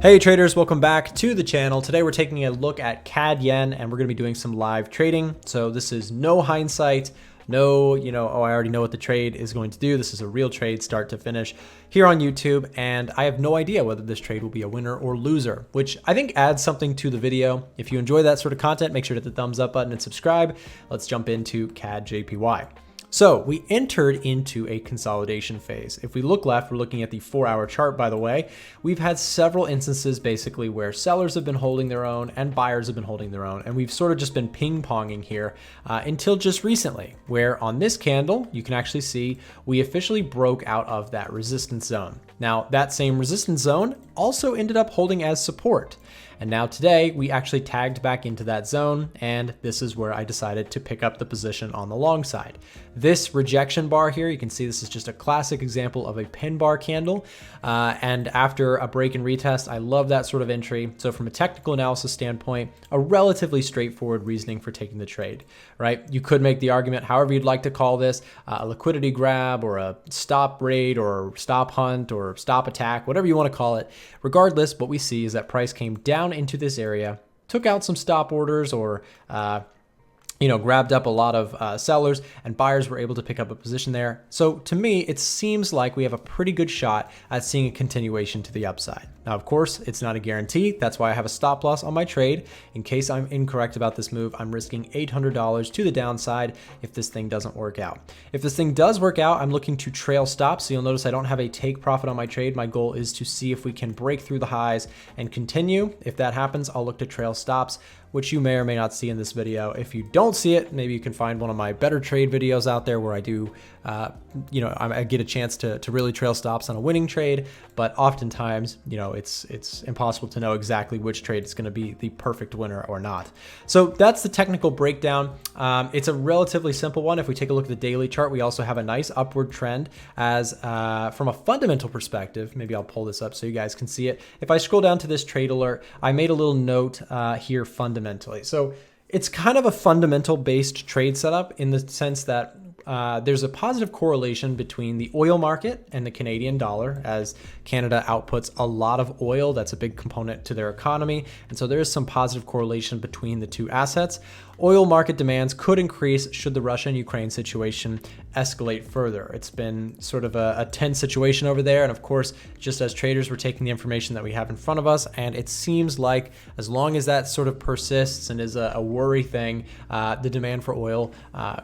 Hey traders, welcome back to the channel. Today we're taking a look at CAD yen and we're going to be doing some live trading. So this is no hindsight, no, oh, I already know what the trade is going to do. This is a real trade start to finish here on YouTube, and I have no idea whether this trade will be a winner or loser, which I think adds something to the video. If you enjoy that sort of content, make sure to hit the thumbs up button and subscribe. Let's jump into CAD JPY. So we entered into a consolidation phase. If we look left, we're looking at the 4-hour chart, by the way. We've had several instances basically where sellers have been holding their own and buyers have been holding their own. And we've sort of just been ping-ponging here until just recently, where on this candle, you can actually see we officially broke out of that resistance zone. Now, that same resistance zone also ended up holding as support. And now today we actually tagged back into that zone, and this is where I decided to pick up the position on the long side. This rejection bar here, you can see this is just a classic example of a pin bar candle. And after a break and retest, I love that sort of entry. So from a technical analysis standpoint, a relatively straightforward reasoning for taking the trade, right? You could make the argument, however you'd like to call this, a liquidity grab or a stop raid or stop hunt or stop attack, whatever you want to call it. Regardless, what we see is that price came down into this area, took out some stop orders or grabbed up a lot of sellers, and buyers were able to pick up a position there. So to me, it seems like we have a pretty good shot at seeing a continuation to the upside. Now, of course, it's not a guarantee. That's why I have a stop loss on my trade. In case I'm incorrect about this move, I'm risking $800 to the downside if this thing doesn't work out. If this thing does work out, I'm looking to trail stop. So you'll notice I don't have a take profit on my trade. My goal is to see if we can break through the highs and continue. If that happens, I'll look to trail stops, which you may or may not see in this video. If you don't see it, maybe you can find one of my better trade videos out there where I do, I get a chance to really trail stops on a winning trade, but oftentimes, it's impossible to know exactly which trade is going to be the perfect winner or not. So that's the technical breakdown. It's a relatively simple one. If we take a look at the daily chart, we also have a nice upward trend as from a fundamental perspective. Maybe I'll pull this up so you guys can see it. If I scroll down to this trade alert, I made a little note here fundamentally. So it's kind of a fundamental based trade setup in the sense that there's a positive correlation between the oil market and the Canadian dollar, as Canada outputs a lot of oil. That's a big component to their economy. And so there is some positive correlation between the two assets. Oil market demands could increase should the Russia and Ukraine situation escalate further. It's been sort of a tense situation over there. And of course, just as traders, we're taking the information that we have in front of us. And it seems like as long as that sort of persists and is a worry thing, the demand for oil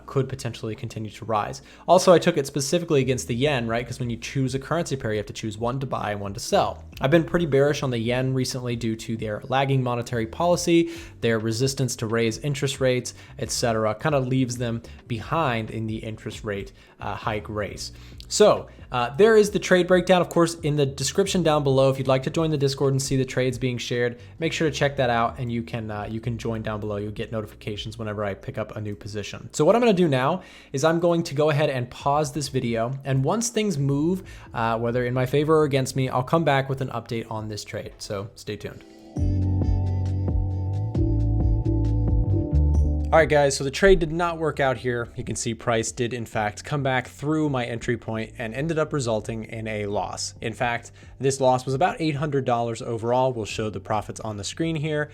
could potentially continue to rise. Also, I took it specifically against the yen, right? Because when you choose a currency pair, you have to choose one to buy and one to sell. I've been pretty bearish on the yen recently due to their lagging monetary policy, their resistance to raise interest rates, etc. Kind of leaves them behind in the interest rate hike race. So there is the trade breakdown. Of course, in the description down below, if you'd like to join the Discord and see the trades being shared, make sure to check that out, and you can join down below. You'll get notifications whenever I pick up a new position. So what I'm going to do now is I'm going to go ahead and pause this video, and once things move, whether in my favor or against me, I'll come back with an update on this trade. So stay tuned. All right, guys, so the trade did not work out here. You can see price did, in fact, come back through my entry point and ended up resulting in a loss. In fact, this loss was about $800 overall. We'll show the profits on the screen here.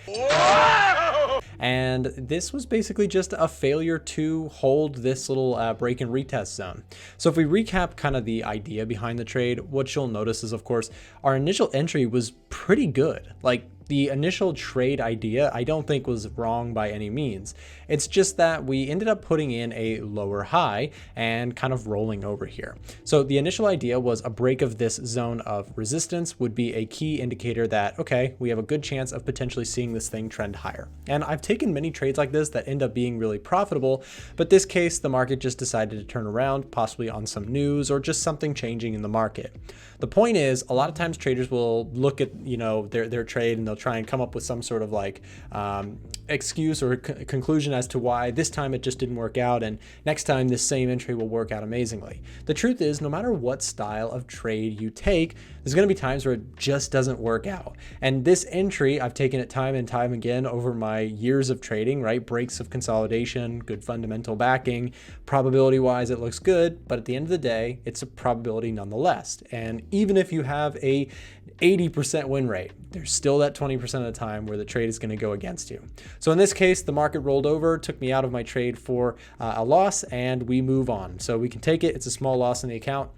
And this was basically just a failure to hold this little break and retest zone. So if we recap kind of the idea behind the trade, what you'll notice is, of course, our initial entry was pretty good. Like, the initial trade idea, I don't think was wrong by any means. It's just that we ended up putting in a lower high and kind of rolling over here. So the initial idea was a break of this zone of resistance would be a key indicator that, okay, we have a good chance of potentially seeing this thing trend higher. And I've taken many trades like this that end up being really profitable, but this case, the market just decided to turn around, possibly on some news or just something changing in the market. The point is, a lot of times traders will look at, their trade, and they'll try and come up with some sort of like, excuse or conclusion as to why this time it just didn't work out and next time this same entry will work out amazingly. The truth is, no matter what style of trade you take, there's going to be times where it just doesn't work out. And this entry, I've taken it time and time again over my years of trading, right? Breaks of consolidation, good fundamental backing, probability wise it looks good, but at the end of the day it's a probability nonetheless. And even if you have a 80% win rate, there's still that 20% of the time where the trade is going to go against you. So in this case, the market rolled over, took me out of my trade for a loss, and we move on. So we can take it. It's a small loss in the account.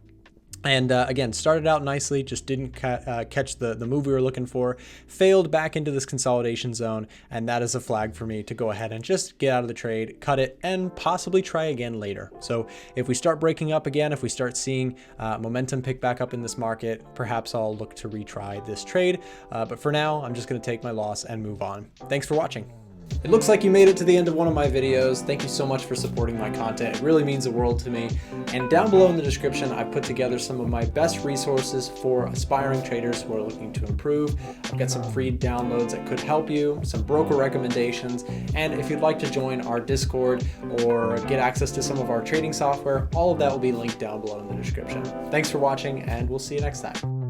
And again, started out nicely, just didn't catch the move we were looking for, failed back into this consolidation zone, and that is a flag for me to go ahead and just get out of the trade, cut it, and possibly try again later. So if we start breaking up again, if we start seeing momentum pick back up in this market, perhaps I'll look to retry this trade. But for now, I'm just going to take my loss and move on. Thanks for watching. It looks like you made it to the end of one of my videos. Thank you so much for supporting my content. It really means the world to me. And down below in the description, I put together some of my best resources for aspiring traders who are looking to improve. I've got some free downloads that could help you, some broker recommendations, and if you'd like to join our Discord or get access to some of our trading software, all of that will be linked down below in the description. Thanks for watching, and we'll see you next time.